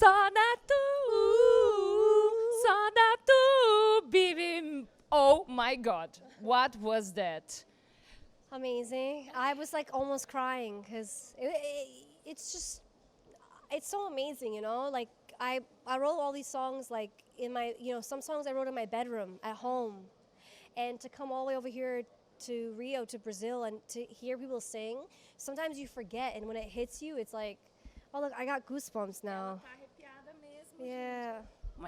só dá tu, baby. Oh my God, what was that? Amazing. I was like almost crying because it's so amazing, you know? Like I wrote all these songs like in my, some songs I wrote in my bedroom at home. And to come all the way over here to Rio, to Brazil, and to hear people sing, sometimes you forget, and when it hits you, it's like, oh look, I got goosebumps now. Yeah.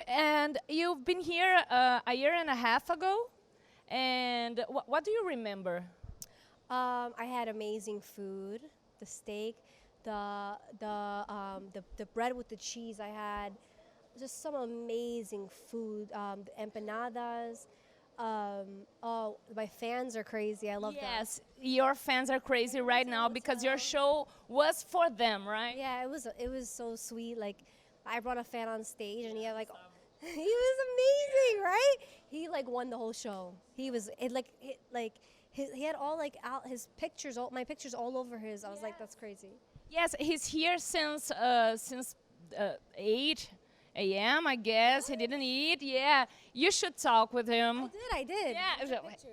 And you've been here a year and a half ago, and what do you remember? I had amazing food, the steak, the bread with the cheese. I had just some amazing food, the empanadas. Oh, my fans are crazy. I love them. Yes, your fans are crazy right now because your show was for them, right? Yeah, it was so sweet. Like, I brought a fan on stage, and he had like, he was amazing, right? He like won the whole show. He had all like his pictures, all my pictures all over his. I was like, that's crazy. Yes, he's here since 8 a.m. I guess. He didn't eat. Yeah, you should talk with him. I did. Yeah,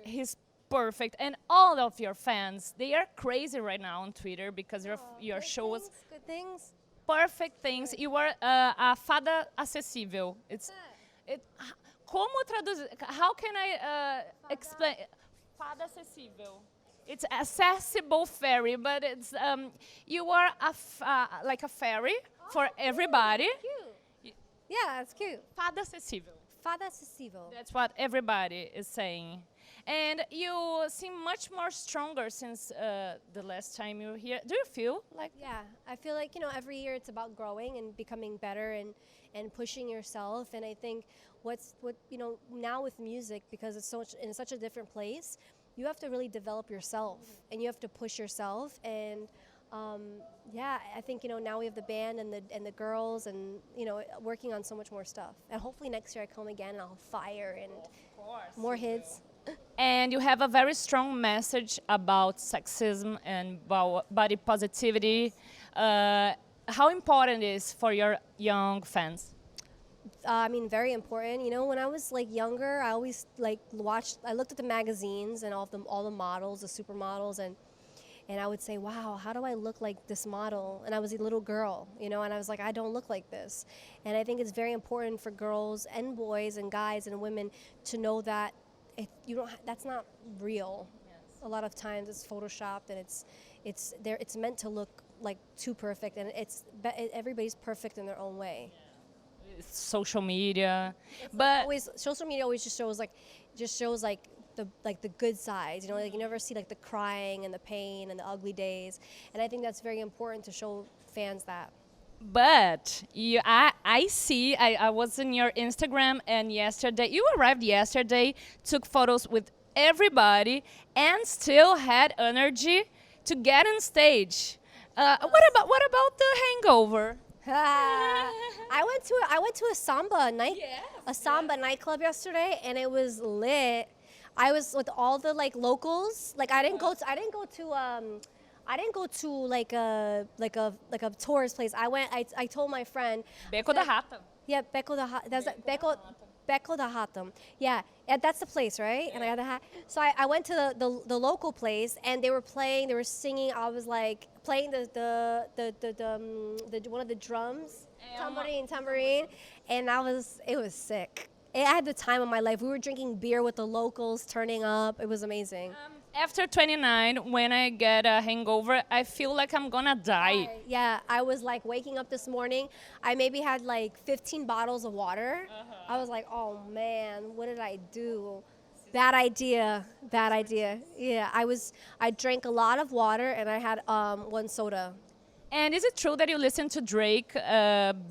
he's perfect, and all of your fans, they are crazy right now on Twitter because your show was Good things. perfect things. You were a fada acessível. Como traduzir? How can I explain? Fada acessível. It's accessible fairy, but it's you are like a fairy for everybody. Cute. Yeah, that's cute. Fada acessível. Fada acessível. That's what everybody is saying. And you seem much more stronger since the last time you were here. Do you feel like? Yeah, I feel like, every year it's about growing and becoming better and pushing yourself. And I think now with music, because it's in such a different place, you have to really develop yourself and you have to push yourself. And I think, now we have the band and the girls and, working on so much more stuff. And hopefully next year I come again and I'll fire and more hits. And you have a very strong message about sexism and body positivity. How important it is for your young fans? Very important. When I was like younger, I always I looked at the magazines and all the models, the supermodels, and I would say, wow, how do I look like this model? And I was a little girl, and I was like, I don't look like this. And I think it's very important for girls and boys and guys and women to know that that's not real. Yes. A lot of times it's photoshopped and it's meant to look like too perfect, and everybody's perfect in their own way. Yeah. Social media, social media always just shows the good sides. You never see like the crying and the pain and the ugly days, and I think that's very important to show fans that. But I see, I was in your Instagram, and you arrived yesterday, took photos with everybody, and still had energy to get on stage. What about the hangover? I went to a samba nightclub yesterday, and it was lit. I was with all the like locals. Like I didn't go to like a tourist place. I told my friend. Beco da Rato. Yeah, Beco da Rato. That's Beco da Rato. Yeah, that's the place, right? Yeah. And I had the hat. So I went to the local place, and they were singing. I was like playing the one of the drums, tambourine, and it was sick. I had the time of my life. We were drinking beer with the locals, turning up. It was amazing. After 29, when I get a hangover, I feel like I'm gonna die. Yeah, I was like waking up this morning. I maybe had like 15 bottles of water. I was like, oh man, what did I do? Bad idea. Yeah, I drank a lot of water and I had one soda. And is it true that you listen to Drake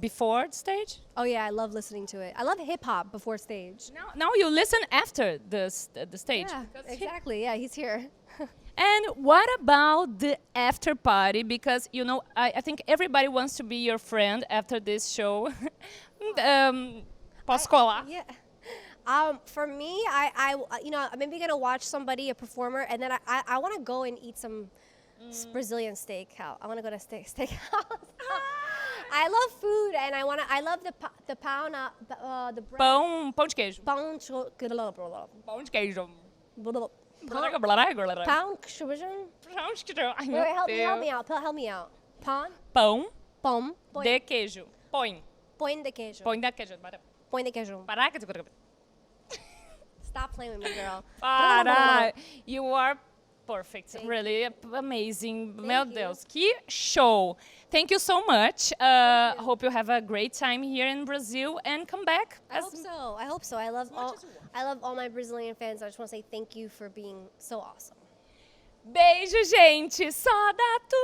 before the stage? Oh yeah, I love listening to it. I love hip hop before stage. Now you listen after the stage. Yeah, exactly. Yeah, he's here. And what about the after party? Because I think everybody wants to be your friend after this show. Posso-colar? Yeah. For me, I'm maybe gonna watch somebody, a performer, and then I want to go and eat some Brazilian steakhouse. I want to go to steakhouse. I love food, and I love the pound, the bread. Pão de queijo. Pound. Pão de queijo. Pound. Pão de queijo. Ai, meu Wait, help Deus. me out. Help me out. Pão. Pão Pão. de queijo. Põe. Põe de queijo. Põe de queijo. Para. Põe de queijo. Para. Stop playing with me, girl. Para. You are perfect. Really amazing. Meu Deus. Que show. Thank you so much. Hope you have a great time here in Brazil and come back. I hope so. I love all my Brazilian fans. I just want to say thank you for being so awesome. Beijo, gente. Só dá tu.